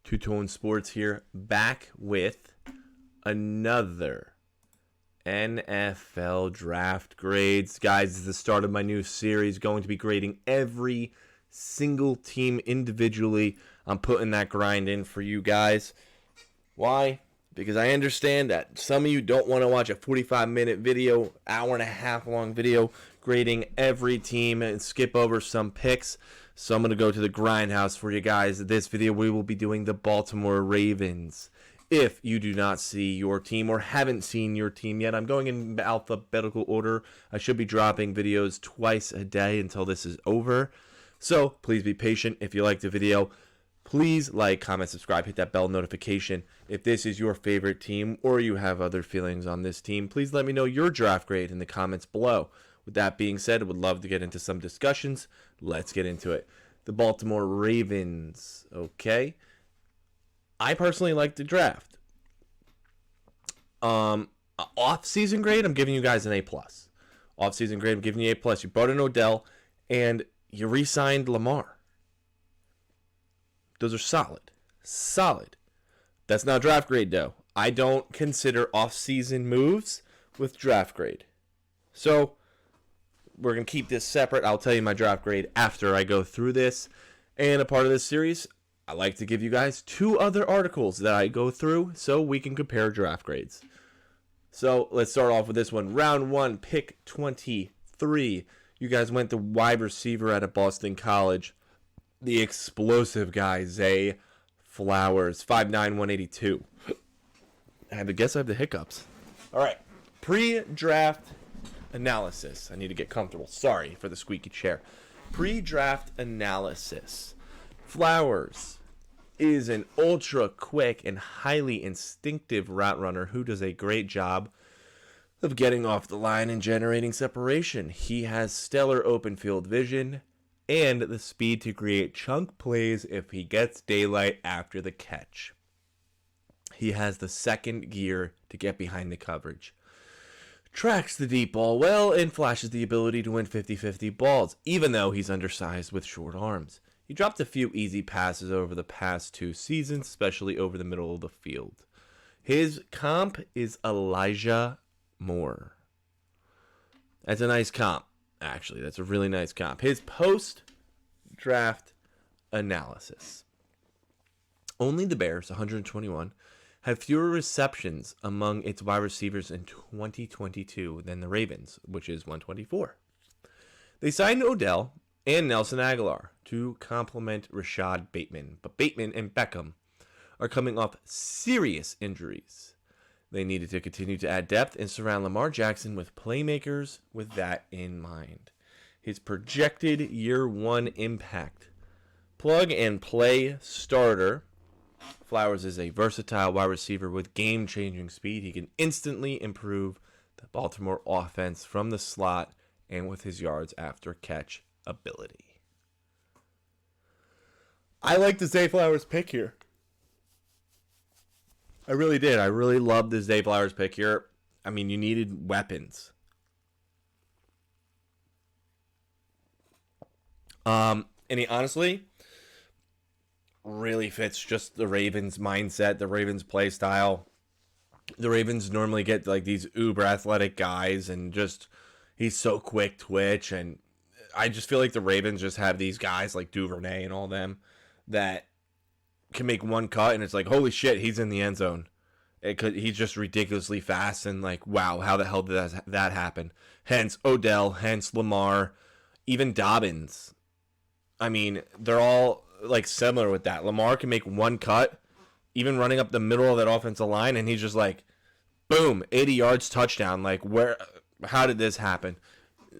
Two-Tone Sports here, back with another NFL draft grades. Guys, this is the start of my new series, going to be grading every single team individually. I'm putting that grind in for you guys. Why? Because I understand that some of you don't want to watch a 45-minute video, hour and a half long video, grading every team and skip over some picks. So I'm going to go to the grindhouse for you guys. This video, we will be doing the Baltimore Ravens. If you do not see your team or haven't seen your team yet, I'm going in alphabetical order. I should be dropping videos twice a day until this is over. So please be patient. If you like the video, please like, comment, subscribe, hit that bell notification. If this is your favorite team or you have other feelings on this team, please let me know your draft grade in the comments below. With that being said, I would love to get into some discussions. Let's get into it. The Baltimore Ravens. Okay. I personally like the draft. Off-season grade, I'm giving you guys an A+. Off-season grade, I'm giving you A+. You brought in Odell, and you re-signed Lamar. Those are solid. Solid. That's not draft grade, though. I don't consider off-season moves with draft grade. So we're going to keep this separate. I'll tell you my draft grade after I go through this. And a part of this series, I like to give you guys two other articles that I go through so we can compare draft grades. So let's start off with this one. Round 1, pick 23. You guys went to wide receiver out of Boston College. The explosive guy, Zay Flowers, 5'9", 182. I guess I have the hiccups. All right. Pre-draft analysis. I need to get comfortable. Sorry for the squeaky chair. Pre-draft analysis. Flowers is an ultra quick and highly instinctive route runner who does a great job of getting off the line and generating separation. He has stellar open field vision and the speed to create chunk plays if he gets daylight after the catch. He has the second gear to get behind the coverage. Tracks the deep ball well and flashes the ability to win 50-50 balls, even though he's undersized with short arms. He dropped a few easy passes over the past 2 seasons, especially over the middle of the field. His comp is Elijah Moore. That's a nice comp, actually. That's a really nice comp. His post-draft analysis. Only the Bears, 121, had fewer receptions among its wide receivers in 2022 than the Ravens, which is 124. They signed Odell and Nelson Aguilar to complement Rashad Bateman, but Bateman and Beckham are coming off serious injuries. They needed to continue to add depth and surround Lamar Jackson with playmakers with that in mind. His projected year 1 impact. Plug and play starter. Flowers is a versatile wide receiver with game-changing speed. He can instantly improve the Baltimore offense from the slot and with his yards after catch ability. I like the Zay Flowers pick here. I really did. I really loved the Zay Flowers pick here. I mean, you needed weapons. And he honestly really fits just the Ravens mindset, the Ravens play style. The Ravens normally get like these uber athletic guys, and just he's so quick twitch, and I just feel like the Ravens just have these guys like Duvernay and all them that can make one cut and it's like, holy shit, he's in the end zone. He's just ridiculously fast, and like, wow, how the hell did that happen? Hence Odell, hence Lamar, even Dobbins. I mean, they're all like similar with that. Lamar can make one cut, even running up the middle of that offensive line, and he's just like, boom, 80 yards, touchdown. Like, how did this happen?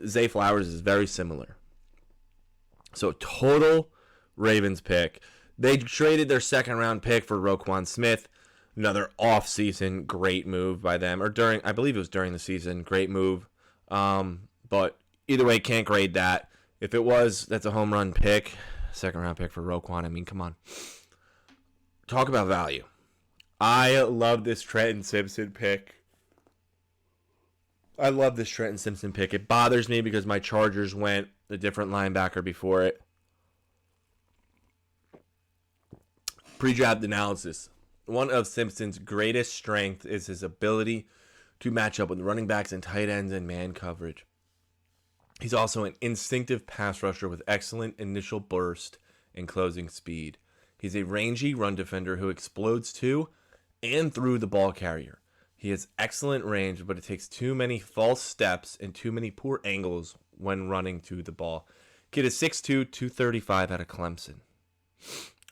Zay Flowers is very similar. So total Ravens pick. They traded their second round pick for Roquan Smith. Another off-season great move by them. Or during, I believe it was during the season. Great move. But either way, can't grade that. If it was, that's a home run pick. Second round pick for Roquan. I mean, come on. Talk about value. I love this Trenton Simpson pick. It bothers me because my Chargers went a different linebacker before it. Pre-draft analysis. One of Simpson's greatest strengths is his ability to match up with running backs and tight ends in man coverage. He's also an instinctive pass rusher with excellent initial burst and closing speed. He's a rangy run defender who explodes to and through the ball carrier. He has excellent range, but it takes too many false steps and too many poor angles when running to the ball. Kid is 6'2", 235 out of Clemson.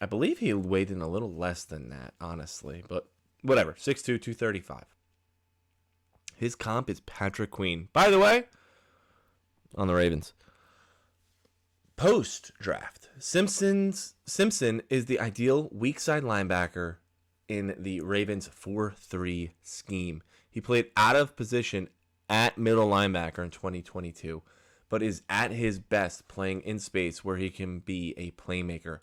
I believe he weighed in a little less than that, honestly, but whatever. 6'2", 235. His comp is Patrick Queen. By the way, on the Ravens. Post-draft, Simpson is the ideal weak side linebacker in the Ravens 4-3 scheme. He played out of position at middle linebacker in 2022, but is at his best playing in space where he can be a playmaker.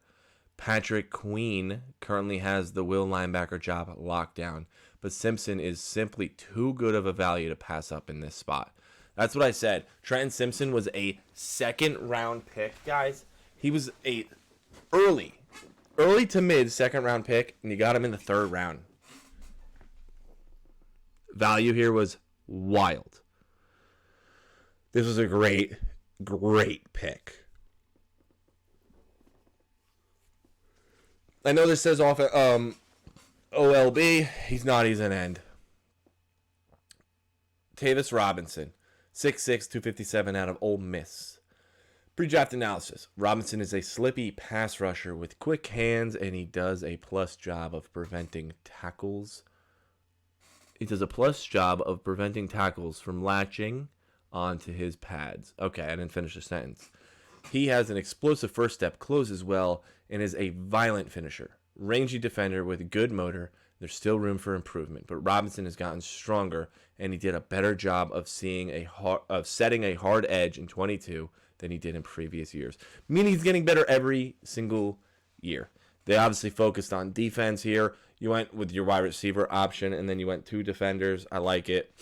Patrick Queen currently has the will linebacker job locked down, but Simpson is simply too good of a value to pass up in this spot. That's what I said. Trenton Simpson was a second-round pick, guys. He was a early to mid second-round pick, and you got him in the third round. Value here was wild. This was a great pick. I know this says off at OLB. He's not. He's an end. Tavis Robinson, 6'6", 257 out of Ole Miss. Pre-draft analysis. Robinson is a slippy pass rusher with quick hands, and he does a plus job of preventing tackles. He does a plus job of preventing tackles from latching onto his pads. Okay, I didn't finish the sentence. He has an explosive first step, closes well, and is a violent finisher. Rangy defender with good motor. There's still room for improvement, but Robinson has gotten stronger, and he did a better job of setting a hard edge in 22 than he did in previous years. Meaning he's getting better every single year. They obviously focused on defense here. You went with your wide receiver option, and then you went 2 defenders. I like it.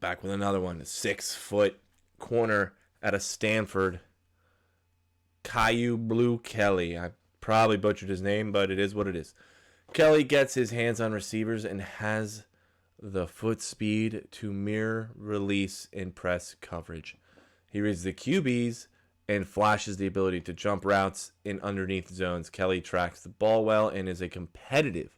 Back with another one, 6-foot corner out of Stanford, Caillou Blue Kelly. I probably butchered his name, but it is what it is. Kelly gets his hands on receivers and has the foot speed to mirror release in press coverage. He reads the QBs and flashes the ability to jump routes in underneath zones. Kelly tracks the ball well and is a competitive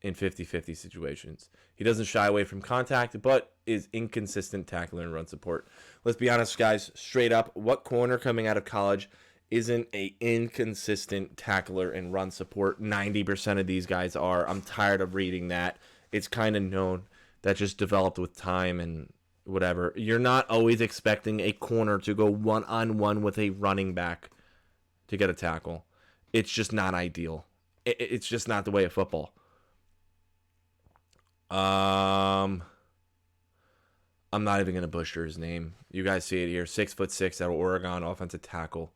in 50-50 situations. He doesn't shy away from contact, but is inconsistent tackler and run support. Let's be honest, guys, straight up, what corner coming out of college isn't a inconsistent tackler and run support? 90% of these guys are. I'm tired of reading that. It's kind of known. That just developed with time and whatever. You're not always expecting a corner to go one-on-one with a running back to get a tackle. It's just not ideal. It's just not the way of football. I'm not even going to butcher his name. You guys see it here. 6'6" out of Oregon, offensive tackle.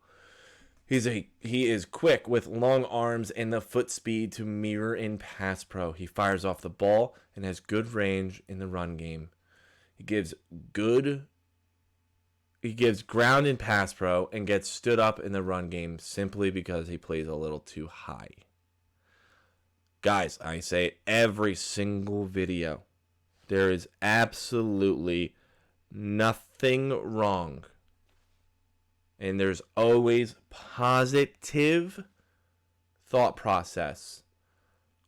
He is quick with long arms and the foot speed to mirror in pass pro. He fires off the ball and has good range in the run game. He gives ground in pass pro and gets stood up in the run game simply because he plays a little too high. Guys, I say it every single video. There is absolutely nothing wrong. And there's always positive thought process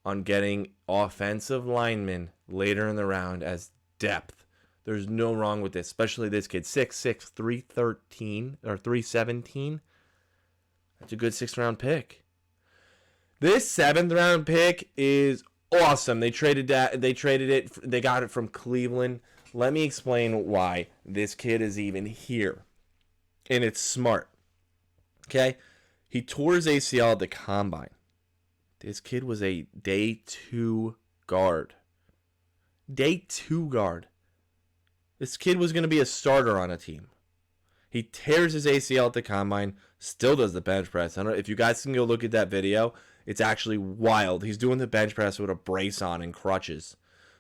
on getting offensive linemen later in the round as depth. There's no wrong with this, especially this kid, 6'6", 313 or 317. That's a good 6th-round pick. This 7th-round pick is awesome. They traded it. They got it from Cleveland. Let me explain why this kid is even here. And it's smart. Okay? He tore his ACL at the combine. This kid was a day 2 guard. Day 2 guard. This kid was going to be a starter on a team. He tears his ACL at the combine, still does the bench press. I don't know if you guys can go look at that video. It's actually wild. He's doing the bench press with a brace on and crutches.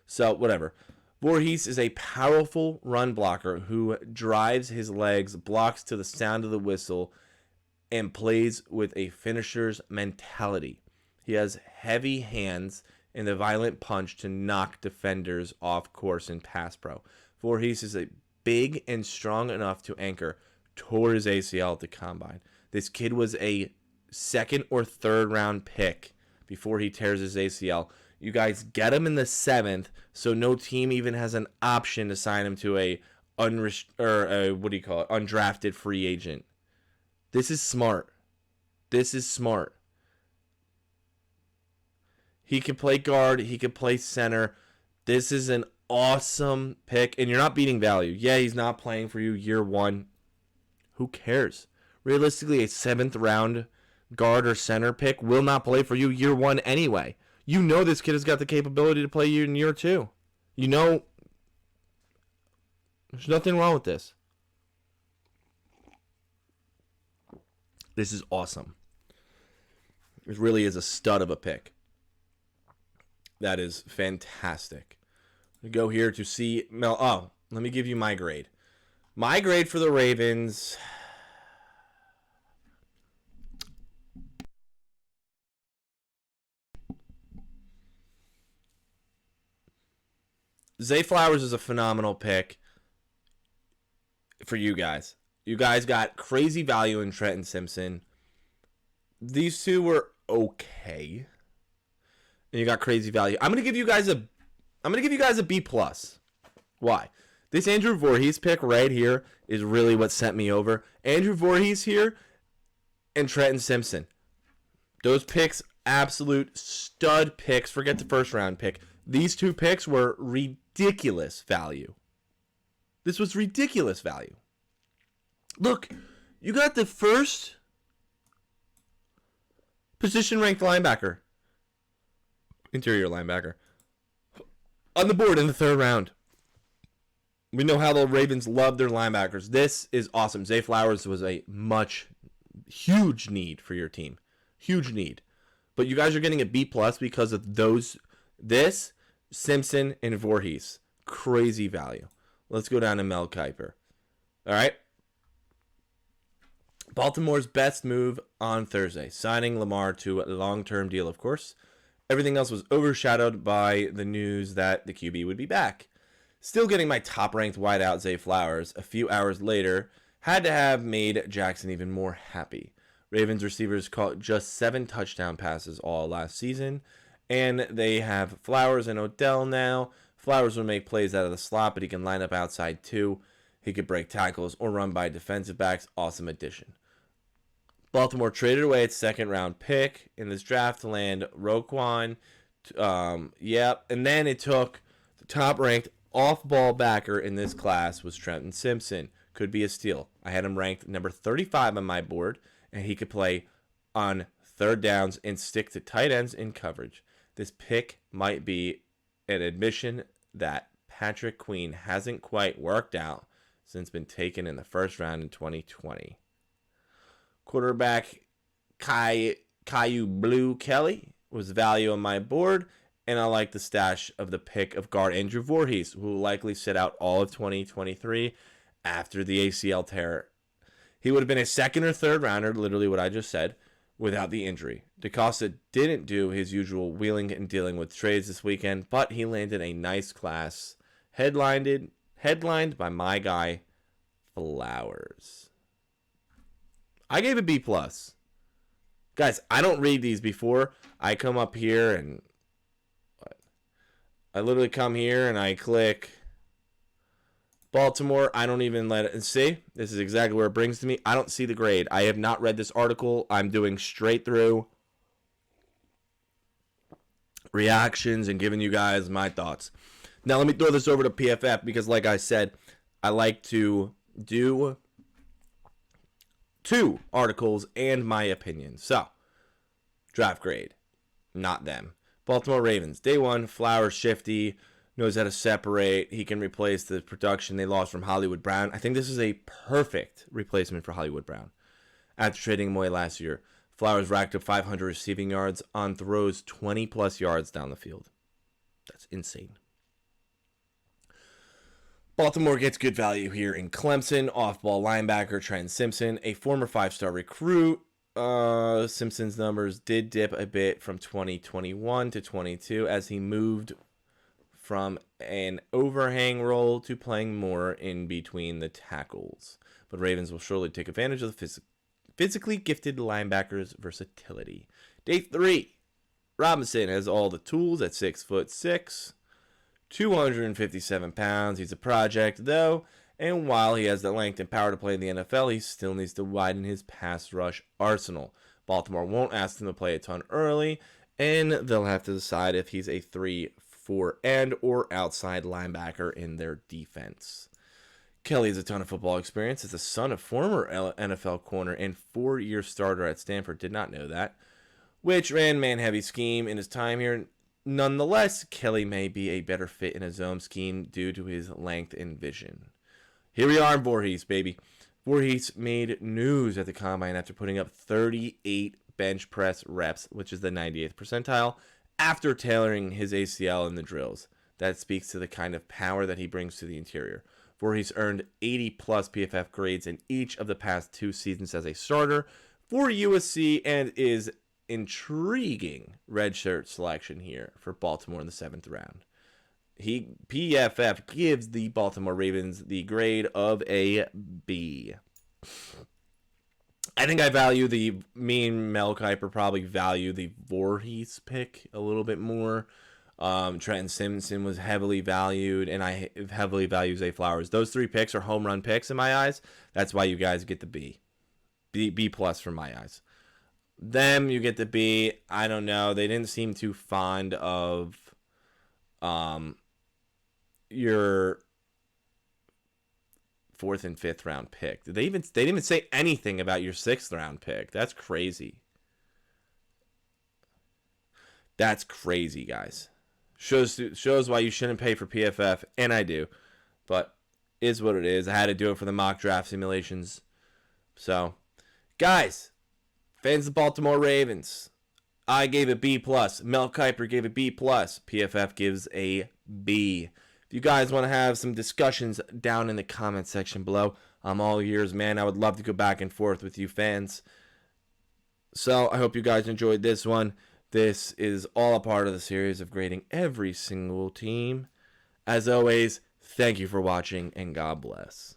So, whatever. Voorhees is a powerful run blocker who drives his legs, blocks to the sound of the whistle, and plays with a finisher's mentality. He has heavy hands and the violent punch to knock defenders off course in pass pro. Voorhees is a big and strong enough to anchor tore his ACL at the combine. This kid was a second or third round pick before he tears his ACL. You guys get him in the 7th, so no team even has an option to sign him to a undrafted free agent. This is smart. This is smart. He can play guard. He can play center. This is an awesome pick, and you're not beating value. Yeah, he's not playing for you year one. Who cares? Realistically, a 7th round guard or center pick will not play for you year one anyway. You know this kid has got the capability to play you in year 2. You know there's nothing wrong with this. This is awesome. It really is a stud of a pick. That is fantastic. We go here to see Mel. Oh, let me give you my grade. My grade for the Ravens. Zay Flowers is a phenomenal pick for you guys. You guys got crazy value in Trenton Simpson. These two were okay. And you got crazy value. I'm gonna give you guys a B plus. Why? This Andrew Voorhees pick right here is really what sent me over. Andrew Voorhees here and Trenton Simpson. Those picks, absolute stud picks. Forget the first round pick. These two picks were ridiculous value. This was ridiculous value. Look, you got the first position ranked linebacker, interior linebacker, on the board in the 3rd round. We know how the Ravens love their linebackers. This is awesome. Zay Flowers was a huge need for your team. Huge need. But you guys are getting a B plus because of this, Simpson, and Voorhees. Crazy value. Let's go down to Mel Kiper. All right. Baltimore's best move on Thursday, signing Lamar to a long-term deal, of course. Everything else was overshadowed by the news that the QB would be back. Still getting my top-ranked wideout, Zay Flowers, a few hours later, had to have made Jackson even more happy. Ravens receivers caught just 7 touchdown passes all last season, and they have Flowers and Odell now. Flowers will make plays out of the slot, but he can line up outside too. He could break tackles or run by defensive backs. Awesome addition. Baltimore traded away its 2nd-round pick in this draft to land Roquan. And then it took the top-ranked off-ball backer in this class was Trenton Simpson. Could be a steal. I had him ranked number 35 on my board, and he could play on 3rd downs and stick to tight ends in coverage. This pick might be an admission that Patrick Queen hasn't quite worked out since been taken in the 1st round in 2020. Quarterback Caillou Blue Kelly was value on my board, and I like the stash of the pick of guard Andrew Voorhees, who will likely sit out all of 2023 after the ACL tear. He would have been a 2nd or 3rd rounder, literally what I just said, without the injury. DaCosta didn't do his usual wheeling and dealing with trades this weekend, but he landed a nice class, headlined by my guy, Flowers. I gave a B plus. Guys, I don't read these before. I come up here and I literally come here and I click Baltimore. I don't even let it see. This is exactly where it brings to me. I don't see the grade. I have not read this article. I'm doing straight through reactions and giving you guys my thoughts. Now let me throw this over to PFF because like I said, I like to do 2 articles and my opinion. So, draft grade, not them. Baltimore Ravens, day 1, Flowers shifty, knows how to separate. He can replace the production they lost from Hollywood Brown. I think this is a perfect replacement for Hollywood Brown. After trading him away last year, Flowers racked up 500 receiving yards on throws 20-plus yards down the field. That's insane. Baltimore gets good value here in Clemson, off-ball linebacker Trent Simpson, a former 5-star recruit Simpson's numbers did dip a bit from 2021 to 22 as he moved from an overhang role to playing more in between the tackles. But Ravens will surely take advantage of the physically gifted linebacker's versatility. Day 3. Robinson has all the tools at 6'6", 257 pounds. He's a project, though, and while he has the length and power to play in the NFL, he still needs to widen his pass rush arsenal. Baltimore won't ask him to play a ton early, and they'll have to decide if he's a 3-4 and or outside linebacker in their defense. Kelly has a ton of football experience as the son of former NFL corner and 4-year starter at Stanford. Did not know that. Which ran man-heavy scheme in his time here. Nonetheless, Kelly may be a better fit in a zone scheme due to his length and vision. Here we are in Voorhees, baby. Voorhees made news at the Combine after putting up 38 bench press reps, which is the 98th percentile, after tailoring his ACL in the drills. That speaks to the kind of power that he brings to the interior. Voorhees earned 80-plus PFF grades in each of the past 2 seasons as a starter for USC and is intriguing redshirt selection here for Baltimore in the 7th round. PFF gives the Baltimore Ravens the grade of a B. I think I value me and Mel Kiper probably value the Voorhees pick a little bit more. Trenton Simpson was heavily valued, and I heavily value Zay Flowers. Those 3 picks are home run picks in my eyes. That's why you guys get the B plus from my eyes. Them, you get the B. I don't know. They didn't seem too fond of your 4th and 5th round pick. They didn't even say anything about your 6th round pick. That's crazy. That's crazy, guys. Shows why you shouldn't pay for PFF, and I do. But is what it is. I had to do it for the mock draft simulations. So, guys, fans of the Baltimore Ravens, I gave a B+. Mel Kiper gave a B+. PFF gives a B. If you guys want to have some discussions down in the comment section below, I'm all ears, man. I would love to go back and forth with you fans. So I hope you guys enjoyed this one. This is all a part of the series of grading every single team. As always, thank you for watching, and God bless.